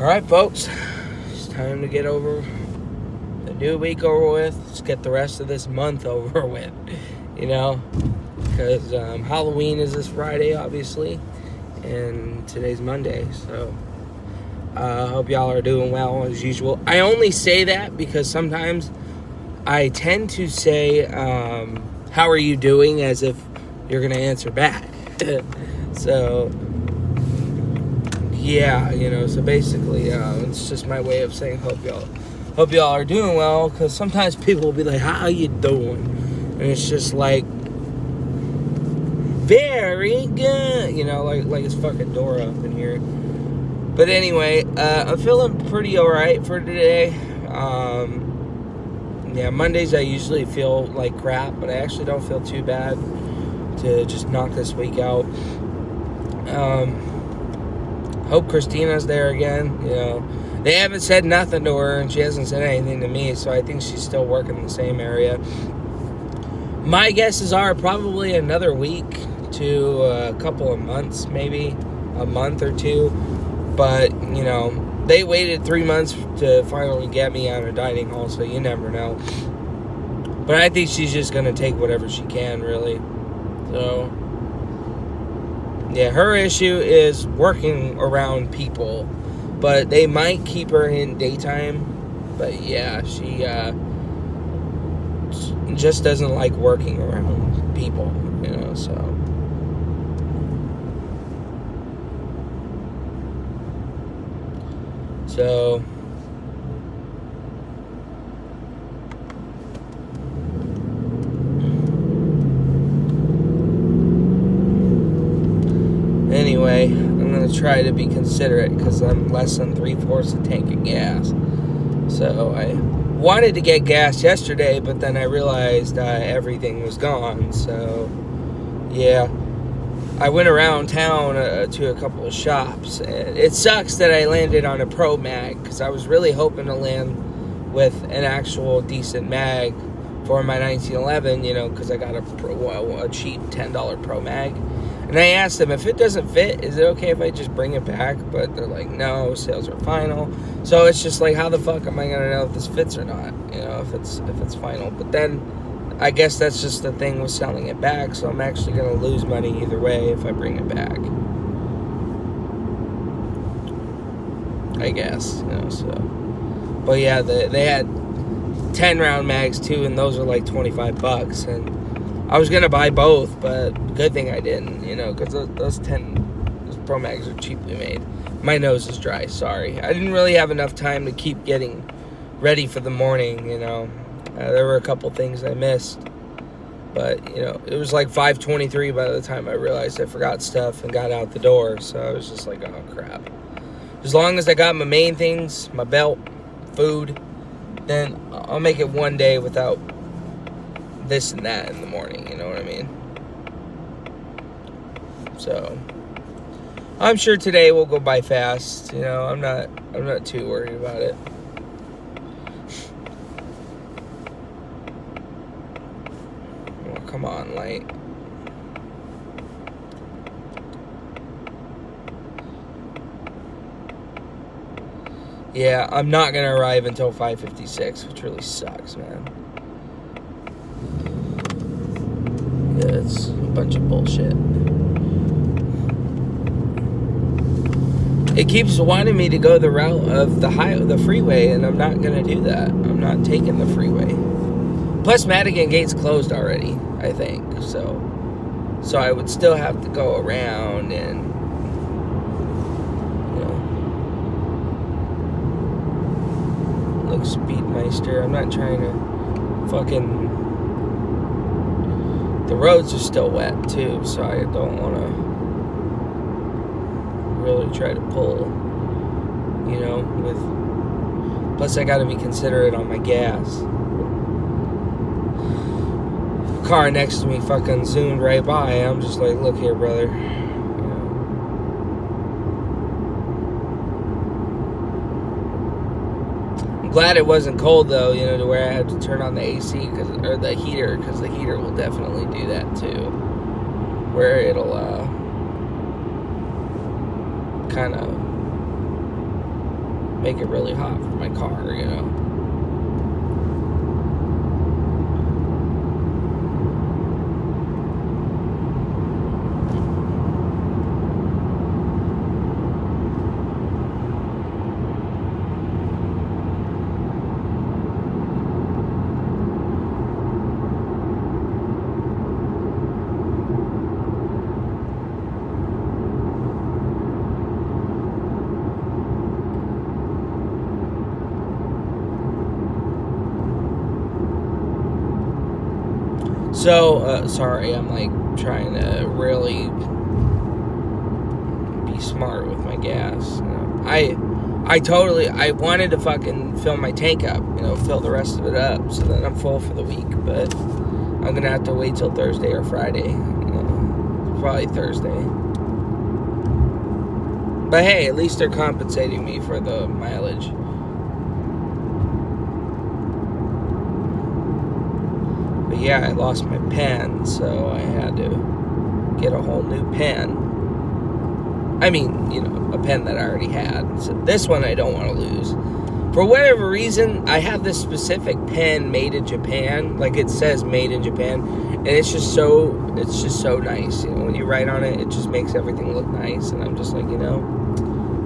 Alright, folks. It's time to get over the new week over with. Let's get the rest of this month over with. Because Halloween is this Friday, obviously. And today's Monday. So, I hope y'all are doing well as usual. I only say that because sometimes I tend to say, how are you doing, as if you're going to answer back. So, yeah, so basically, it's just my way of saying hope y'all are doing well, because sometimes people will be like, how you doing? And it's just like, very good, like it's fucking Dora up in here. But anyway, I'm feeling pretty alright for today. Mondays I usually feel like crap, but I actually don't feel too bad to just knock this week out. Hope Christina's there again. They haven't said nothing to her, and she hasn't said anything to me, so I think she's still working in the same area. My guesses are probably another week to a couple of months, maybe a month or two. But, they waited 3 months to finally get me out of dining hall, so you never know. But I think she's just going to take whatever she can, really. So, yeah, her issue is working around people. But they might keep her in daytime. But, yeah, she just doesn't like working around people, so. So, anyway, I'm going to try to be considerate because I'm less than 3/4 a tank of gas. So, I wanted to get gas yesterday, but then I realized everything was gone. So, yeah. I went around town to a couple of shops, and it sucks that I landed on a Pro Mag, because I was really hoping to land with an actual decent mag for my 1911, because I got a cheap $10 Pro Mag. And I asked them, if it doesn't fit, is it okay if I just bring it back? But they're like, no, sales are final. So it's just like, how the fuck am I going to know if this fits or not, if it's final? But then I guess that's just the thing with selling it back, so I'm actually going to lose money either way if I bring it back. I guess, so. But yeah, they had 10-round mags too, and those are like $25, and I was going to buy both, but good thing I didn't, because those Pro Mags are cheaply made. My nose is dry, sorry. I didn't really have enough time to keep getting ready for the morning, there were a couple things I missed, but, it was like 5:23 by the time I realized I forgot stuff and got out the door, so I was just like, oh, crap. As long as I got my main things, my belt, food, then I'll make it one day without this and that in the morning, you know what I mean? So, I'm sure today will go by fast, I'm not too worried about it. Come on, light. Yeah, I'm not going to arrive until 5:56, which really sucks, man. Yeah, it's a bunch of bullshit. It keeps wanting me to go the route of the freeway, and I'm not going to do that. I'm not taking the freeway. Plus, Madigan Gate's closed already, I think, so I would still have to go around and, look, Speedmeister, I'm not trying to the roads are still wet, too, so I don't want to really try to pull, plus I got to be considerate on my gas. Car next to me fucking zoomed right by. I'm just like, look here, brother. I'm glad it wasn't cold though, to where I had to turn on the AC or the heater, because the heater will definitely do that too. Where it'll kind of make it really hot for my car, you know. So, sorry, I'm like trying to really be smart with my gas. I wanted to fucking fill my tank up, you know, fill the rest of it up, so that I'm full for the week. But I'm gonna have to wait till Thursday or Friday. Probably Thursday. But hey, at least they're compensating me for the mileage. But yeah, I lost my pen, so I had to get a whole new pen. I mean, you know, a pen that I already had. So this one I don't want to lose. For whatever reason, I have this specific pen made in Japan. Like, it says made in Japan. And it's just so nice. You know, when you write on it, it just makes everything look nice. And I'm just like, you know,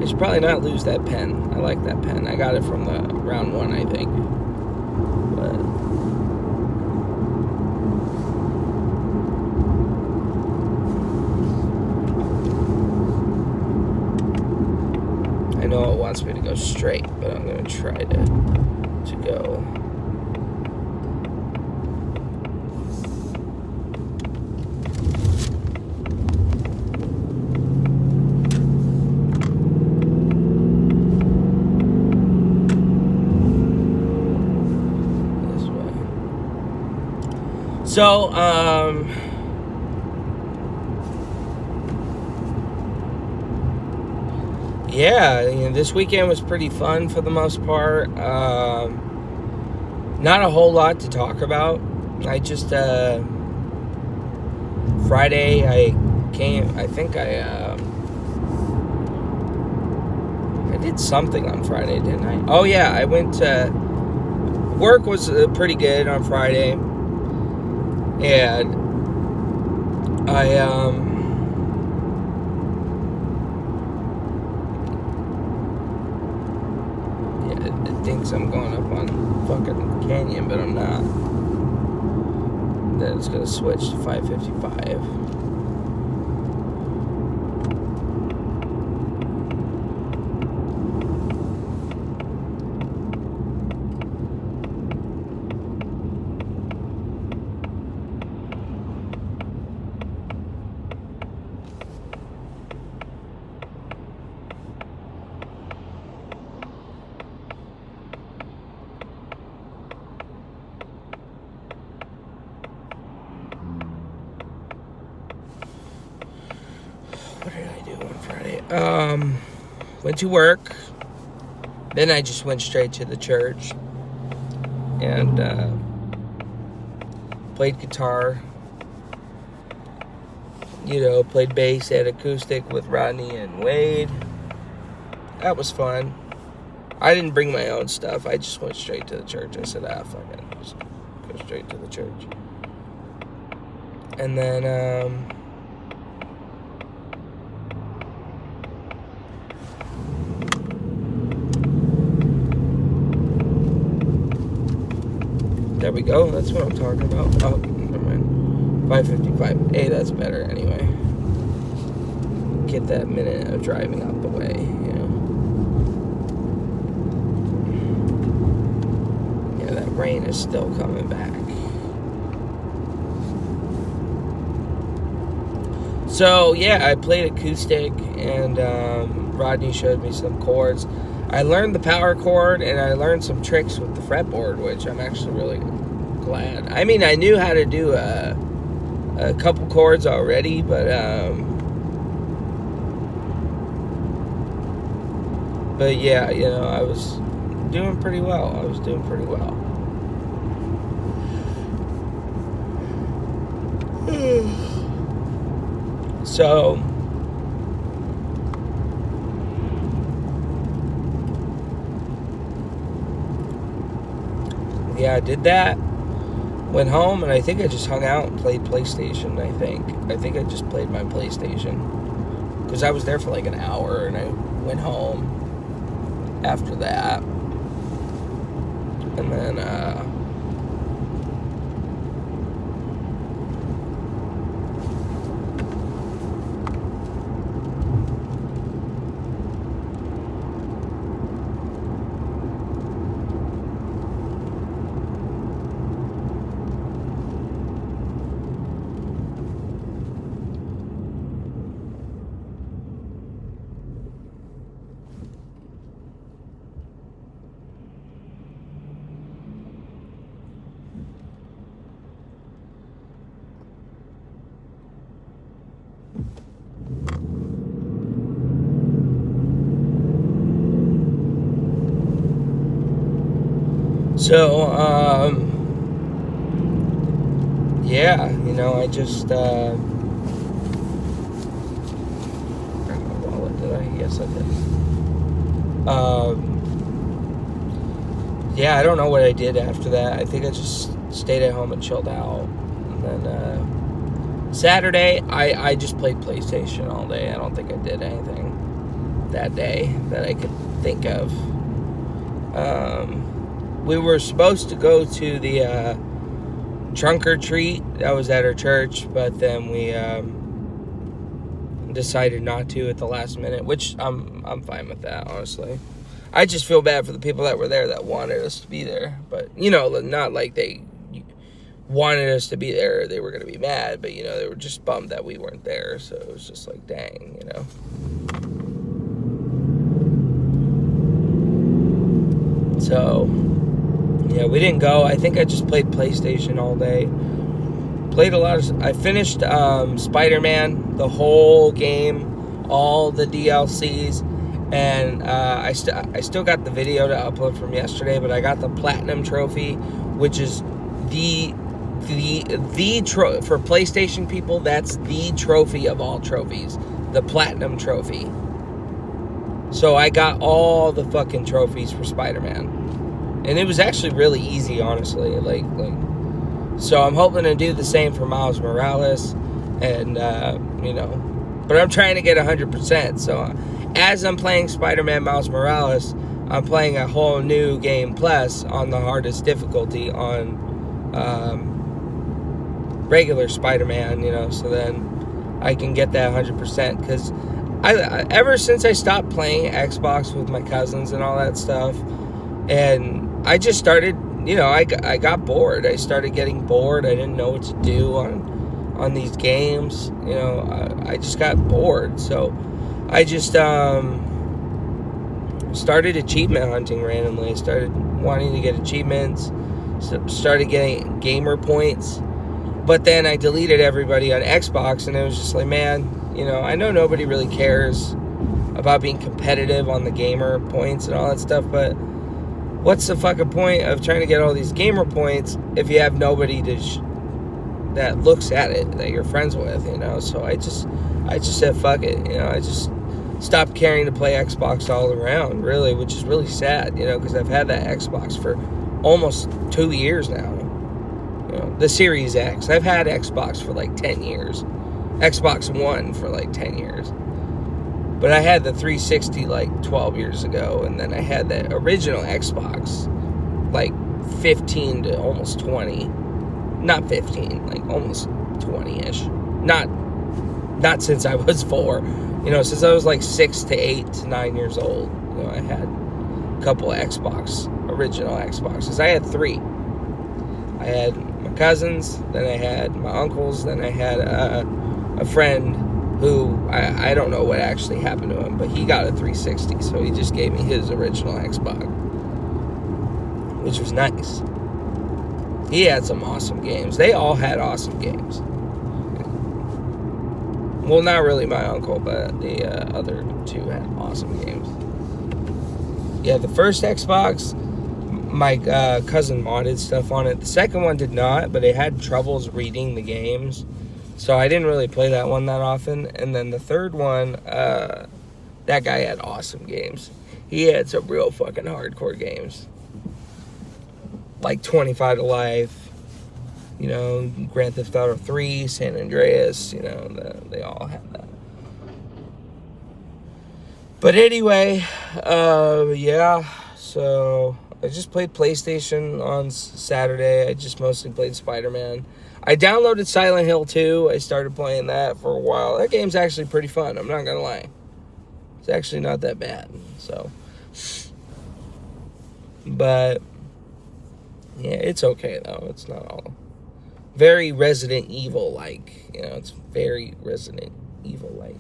I should probably not lose that pen. I like that pen. I got it from the round one, I think. But I know it wants me to go straight, but I'm going to try to go. This way. So, yeah, you know, this weekend was pretty fun for the most part. Not a whole lot to talk about. I just, Friday I think I did something on Friday, didn't I? Oh yeah, I went to, work was pretty good on Friday. And it thinks I'm going up on fucking Canyon, but I'm not. Then it's gonna switch to 555. What did I do on Friday? Went to work. Then I just went straight to the church and played guitar. You know, played bass and acoustic with Rodney and Wade. That was fun. I didn't bring my own stuff. I just went straight to the church. I said, fuck it. Just go straight to the church. And then, there we go. That's what I'm talking about. Oh, never mind. 555. Hey, that's better anyway. Get that minute of driving out the way, you know. Yeah, that rain is still coming back. So, yeah, I played acoustic, and Rodney showed me some chords. I learned the power chord, and I learned some tricks with the fretboard, which I'm actually really glad. I mean, I knew how to do a couple chords already, but yeah, you know, I was doing pretty well. So, yeah, I did that. Went home, and I think I just hung out and played PlayStation, I think I just played my PlayStation. Because I was there for like an hour, and I went home after that. And then, so, yeah, I just, wallet, did I? Yes, I did. Yeah, I don't know what I did after that. I think I just stayed at home and chilled out. And then, Saturday, I just played PlayStation all day. I don't think I did anything that day that I could think of. We were supposed to go to the trunk or treat that was at our church, but then we decided not to at the last minute, which I'm fine with that, honestly. I just feel bad for the people that were there that wanted us to be there, but not like they wanted us to be there, they were going to be mad, but they were just bummed that we weren't there. So it was just like, dang. So yeah, we didn't go. I think I just played PlayStation all day. Played a lot of... I finished Spider-Man, the whole game, all the DLCs, and I still got the video to upload from yesterday, but I got the Platinum Trophy, which is the for PlayStation people, that's the trophy of all trophies, the Platinum Trophy. So I got all the fucking trophies for Spider-Man, and it was actually really easy, honestly. So I'm hoping to do the same for Miles Morales, and but I'm trying to get 100%. So as I'm playing Spider-Man Miles Morales, I'm playing a whole new game plus on the hardest difficulty on regular Spider-Man, so then I can get that 100%, because I ever since I stopped playing Xbox with my cousins and all that stuff, and I just started, I got bored. I started getting bored. I didn't know what to do on these games. I just got bored. So I just started achievement hunting randomly. I started wanting to get achievements. Started getting gamer points. But then I deleted everybody on Xbox, and it was just like, man, I know nobody really cares about being competitive on the gamer points and all that stuff, but what's the fucking point of trying to get all these gamer points if you have nobody that looks at it, that you're friends with, So I just said, fuck it, I just stopped caring to play Xbox all around, really, which is really sad, because I've had that Xbox for almost 2 years now. The Series X. I've had Xbox for like 10 years. Xbox One for like 10 years. But I had the 360 like 12 years ago, and then I had that original Xbox like 15 to almost 20. Not 15, like almost 20-ish. Not since I was 4. Since I was like 6 to 8 to 9 years old. I had a couple of original Xboxes. I had 3. I had my cousins, then I had my uncles, then I had a friend who, I don't know what actually happened to him, but he got a 360, so he just gave me his original Xbox, which was nice. He had some awesome games. They all had awesome games. Well, not really my uncle, but the other 2 had awesome games. Yeah, the first Xbox, my cousin modded stuff on it. The second one did not, but it had troubles reading the games, so I didn't really play that one that often. And then the third one, that guy had awesome games. He had some real fucking hardcore games. like 25 to Life, Grand Theft Auto 3, San Andreas, they all have that. But anyway, yeah, so I just played PlayStation on Saturday. I just mostly played Spider-Man. I downloaded Silent Hill 2. I started playing that for a while. That game's actually pretty fun, I'm not gonna lie. It's actually not that bad, so. But, yeah, it's okay, though. It's not all very Resident Evil-like. It's very Resident Evil-like.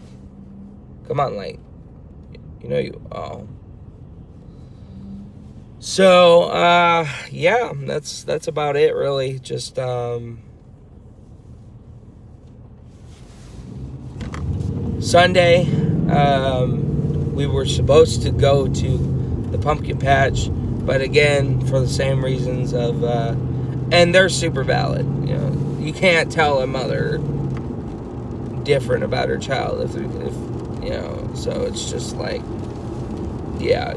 Come on, Light. Oh. So, yeah, that's about it, really. Just, Sunday, we were supposed to go to the pumpkin patch, but again, for the same reasons of, and they're super valid. You can't tell a mother different about her child if so it's just like, yeah,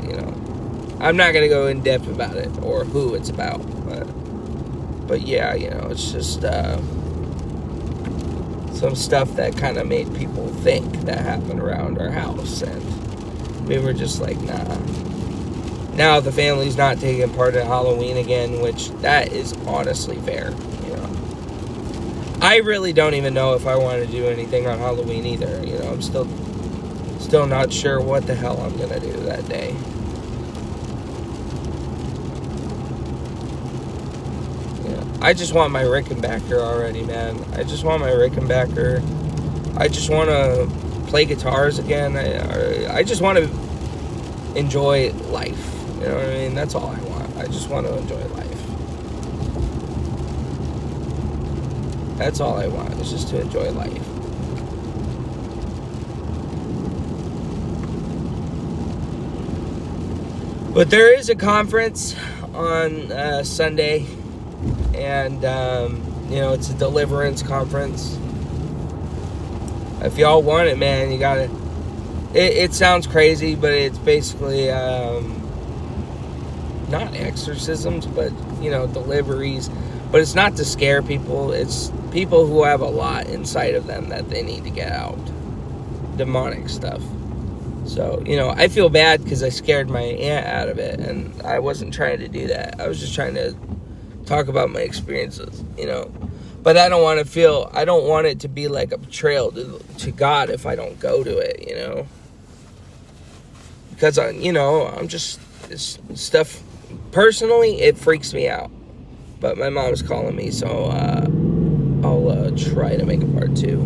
I'm not gonna go in depth about it or who it's about, but yeah, it's just some stuff that kind of made people think that happened around our house, and we were just like, nah. Now the family's not taking part in Halloween again, which that is honestly fair. I really don't even know if I want to do anything on Halloween either. I'm still not sure what the hell I'm gonna do that day. I just want my Rickenbacker already, man. I just want my Rickenbacker. I just want to play guitars again. I just want to enjoy life. You know what I mean? That's all I want. I just want to enjoy life. That's all I want, is just to enjoy life. But there is a conference on Sunday, and it's a deliverance conference. If y'all want it, man, you gotta. It sounds crazy, but it's basically not exorcisms, but deliveries. But it's not to scare people. It's people who have a lot inside of them that they need to get out. Demonic stuff. So, I feel bad because I scared my aunt out of it, and I wasn't trying to do that. I was just trying to talk about my experiences, But I don't want it to be like a betrayal to God if I don't go to it, Because, I'm just, this stuff, personally, it freaks me out. But my mom's calling me, so I'll try to make a part 2.